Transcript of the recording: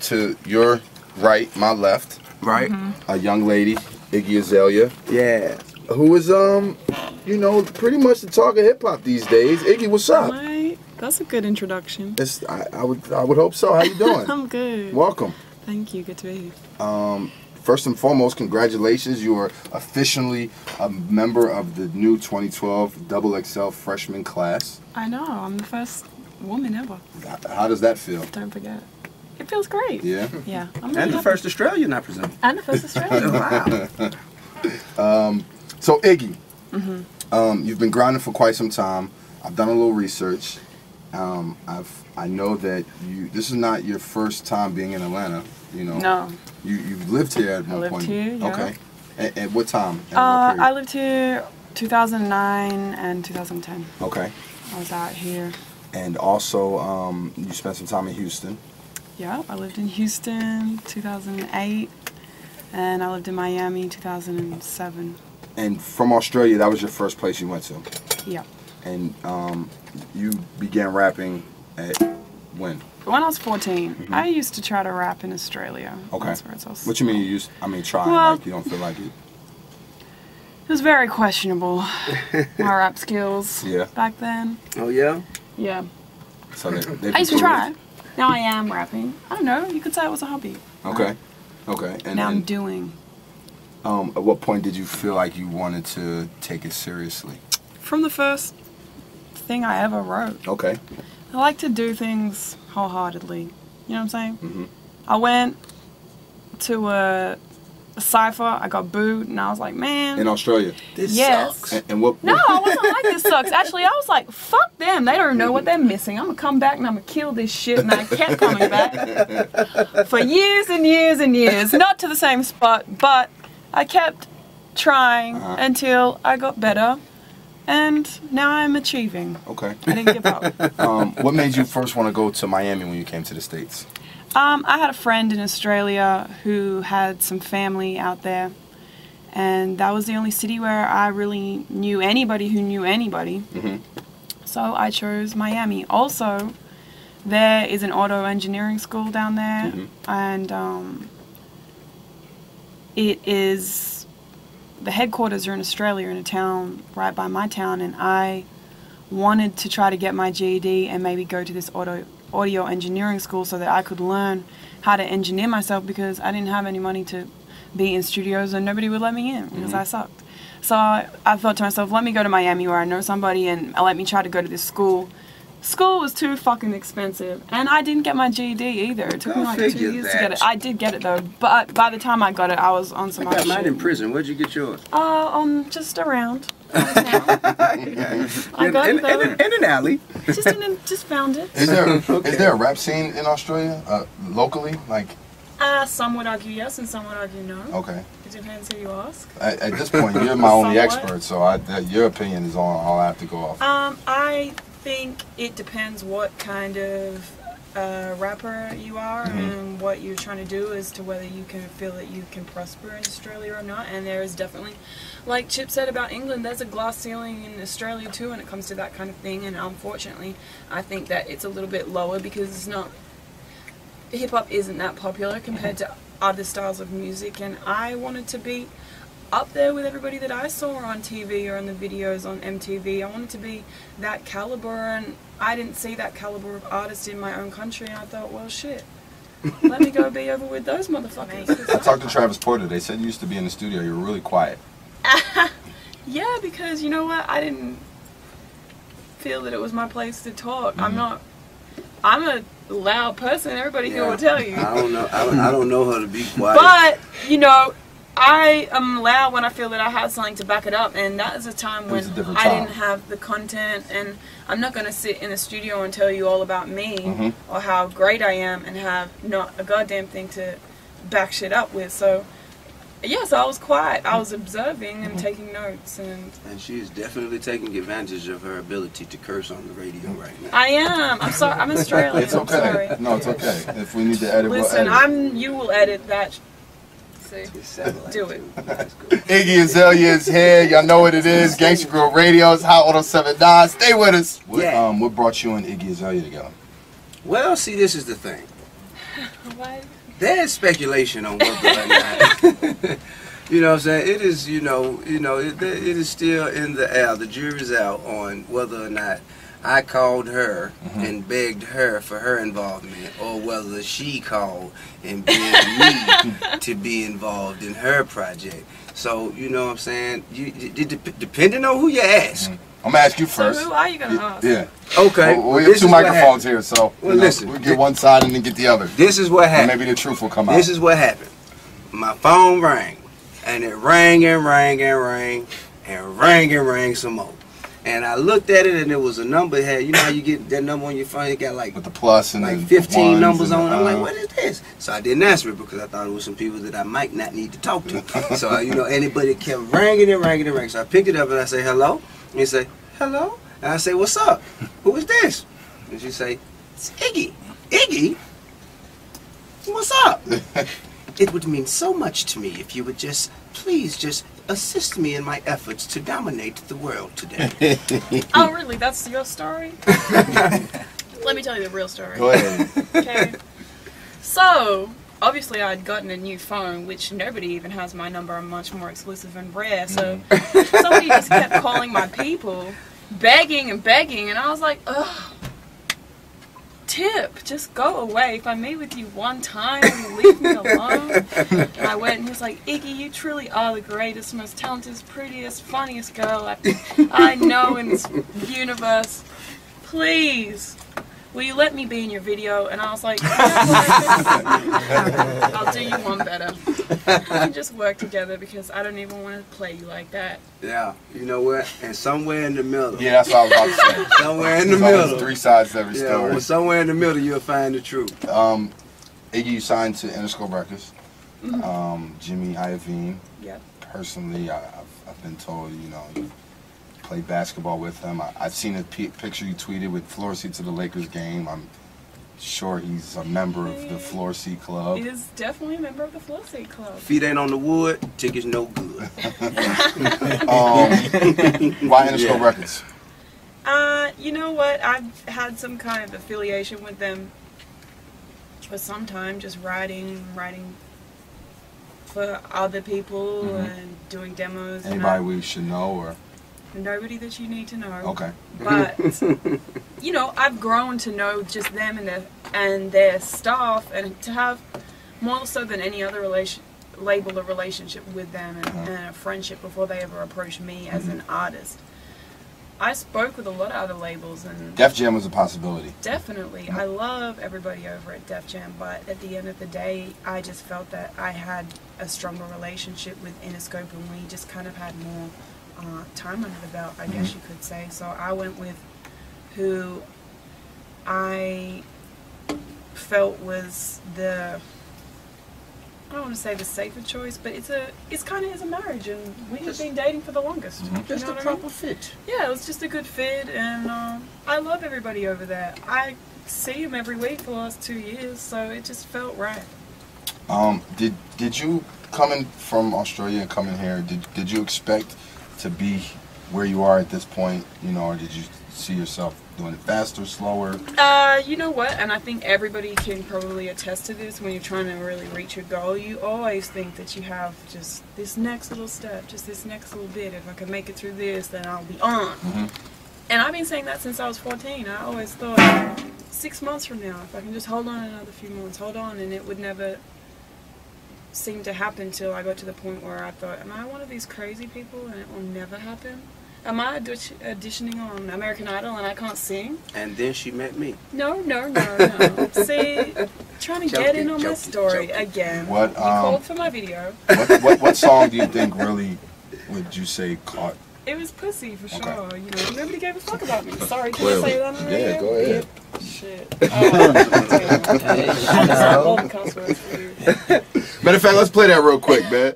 to your right, my left, right, a young lady, Iggy Azalea. Yeah. Who is you know, pretty much the talk of hip hop these days. Iggy, what's up? Right. That's a good introduction. I would hope so. How you doing? I'm good. Welcome. Thank you. Good to be here. First and foremost, congratulations. You are officially a member of the new 2012 XXL freshman class. I know. I'm the first woman ever. How does that feel? Don't forget. It feels great. Yeah? Yeah. I'm really And the happy. first Australian I presume. And the first Australian. Wow. So Iggy, you've been grinding for quite some time. I've done a little research. I know that this is not your first time being in Atlanta. You know. No. You've lived here at one point. I lived here. Yeah. Okay. At what time? At what I period? lived here 2009 and 2010. Okay. I was out here. And also, you spent some time in Houston. Yeah. I lived in Houston 2008, and I lived in Miami 2007. And from Australia, that was your first place you went to. Yeah. And you began rapping at when? When I was 14, I used to try to rap in Australia. Okay. That's where it's What you mean you used? I mean, try. Well, Like you don't feel like it. It was very questionable, my rap skills Yeah. back then. Oh yeah? Yeah. So they I used to try. Now I am rapping. I don't know. You could say it was a hobby. Okay. Okay. And Now I'm doing. at what point did you feel like you wanted to take it seriously? From the first thing I ever wrote. Okay. I like to do things wholeheartedly. You know what I'm saying? Mm-hmm. I went to a cypher. I got booed, and I was like, man. In Australia. This Yes. sucks. And what? No, I wasn't like this sucks. Actually, I was like, fuck them. They don't know what they're missing. I'm going to come back and I'm going to kill this shit. And I kept coming back for years and years and years. Not to the same spot, but I kept trying until I got better. And now I'm achieving. Okay. I didn't give up. What made you first want to go to Miami when you came to the States? I had a friend in Australia who had some family out there. And that was the only city where I really knew anybody who knew anybody. Mm-hmm. So I chose Miami. Also, there is an auto engineering school down there, and it is, the headquarters are in Australia, in a town right by my town, and I wanted to try to get my GED and maybe go to this audio engineering school so that I could learn how to engineer myself, because I didn't have any money to be in studios and nobody would let me in because I sucked. So I thought to myself, let me go to Miami where I know somebody and let me try to go to this school. School was too fucking expensive, and I didn't get my GED either. It took me like 2 years to get it. I did get it though, but by the time I got it, I was on some other shit. I got mine in prison. Where'd you get yours? Just around. I got it though. In an alley. Just found it. Is there a rap scene in Australia, locally? Like. Some would argue yes, and some would argue no. Okay. It depends who you ask. At this point, you're my only Somewhat. expert, so your opinion is all I have to go off. I think it depends what kind of rapper you are and what you're trying to do as to whether you can feel that you can prosper in Australia or not. And there is definitely, like Chip said about England, there's a glass ceiling in Australia too when it comes to that kind of thing. And unfortunately, I think that it's a little bit lower because it's not, hip-hop isn't that popular compared to other styles of music, and I wanted to be up there with everybody that I saw on TV or in the videos on MTV. I wanted to be that caliber, and I didn't see that caliber of artist in my own country, and I thought, well, shit, let me go be over with those motherfuckers. I talked to Travis Porter. They said you used to be in the studio. You were really quiet. Yeah, because you know what? I didn't feel that it was my place to talk. I'm a loud person. Everybody here will tell you. I don't know. I don't know how to be quiet. But you know, I am loud when I feel that I have something to back it up, and that is a time when I didn't have the content, and I'm not going to sit in a studio and tell you all about me or how great I am and have not a goddamn thing to back shit up with. So yes, I was quiet. I was observing and taking notes, and she is definitely taking advantage of her ability to curse on the radio right now. I am. I'm sorry. I'm Australian. It's okay. I'm sorry. No, it's okay. If we need to edit, listen, we'll edit. you will edit that. See, do it. Iggy Azalea is here. Y'all know what it is. Gangsta Grill Radio's Hot 1079. Stay with us. What brought you and Iggy Azalea together? Well, see, this is the thing. What? There's speculation on whether or not. You know what I'm saying? It is, it is still in the air. The jury's out on whether or not I called her and begged her for her involvement, or whether she called and begged me to be involved in her project. So, you know what I'm saying? Depending on who you ask. I'm going to ask you first. So who are you going to ask? Yeah. Okay. Well, we have two microphones here, so listen, we'll get one side and then get the other. This is what happened. And maybe the truth will come out. This is what happened. My phone rang, and it rang and rang and rang and rang and rang some more. And I looked at it, and there was a number. It had, you know how you get that number on your phone? It got like with the plus and like the 15 numbers on it. I'm like, what is this? So I didn't answer it because I thought it was some people that I might not need to talk to. So anybody kept ringing and ringing and ringing. So I picked it up and I say hello, and he say hello, and I say what's up? Who is this? And she say it's Iggy. Iggy, what's up? It would mean so much to me if you would please assist me in my efforts to dominate the world today. Oh, really? That's your story? Let me tell you the real story. Go ahead. Okay. So, obviously I'd gotten a new phone, which nobody even has my number. I'm much more exclusive and rare. So, somebody just kept calling my people, begging and begging, and I was like, ugh. Tip, just go away. If I meet with you one time, you leave me alone. And I went and he was like, Iggy, you truly are the greatest, most talented, prettiest, funniest girl I know in this universe. Please, will you let me be in your video? And I was like, I'll do you one better. We can just work together because I don't even want to play you like that. Yeah, you know what? And somewhere in the middle. Yeah, that's what I was about to say. Somewhere in the middle. There's three sides to every story. Well, somewhere in the middle you'll find the truth. Iggy, you signed to Interscope Records. Jimmy Iovine. Yep. Personally, I've been told, you played basketball with him. I've seen a picture you tweeted with floor seats at the Lakers game. I'm sure he's a member of the Floor Seat Club. He is definitely a member of the Floor Seat Club. Feet ain't on the wood, tickets no good. Why Interscope Records? You know what? I've had some kind of affiliation with them for some time, just writing for other people and doing demos. Anybody we should know, or? Nobody that you need to know. Okay. But I've grown to know just them and their staff, and to have more so than any other label a relationship with them and a friendship before they ever approached me as an artist. I spoke with a lot of other labels, and Def Jam was a possibility. Definitely. I love everybody over at Def Jam, but at the end of the day, I just felt that I had a stronger relationship with Interscope, and we just kind of had more time under the belt, I guess you could say. So I went with who I felt was I don't want to say the safer choice, but it's kind of a marriage, and we have been dating for the longest. Just a proper fit. Yeah, it was just a good fit, and I love everybody over there. I see them every week for the last 2 years, so it just felt right. Did you, coming from Australia and coming here, did you expect to be where you are at this point, or did you see yourself doing it faster, slower? You know what, and I think everybody can probably attest to this. When you're trying to really reach your goal, you always think that you have just this next little step, just this next little bit. If I can make it through this, then I'll be on. And I've been saying that since I was 14. I always thought 6 months from now, if I can just hold on another few months, hold on, and it would never seem to happen till I got to the point where I thought, am I one of these crazy people and it will never happen? Am I auditioning on American Idol and I can't sing? And then she met me. No. See, trying to get in on my story again. What, you called for my video. What song do you think really, would you say, caught? It was Pussy, for sure. Nobody gave a fuck about me. Sorry, can I say that on the radio? Yeah, go ahead. Shit. I just have all the cuss words for you. Matter of fact, let's play that real quick, man.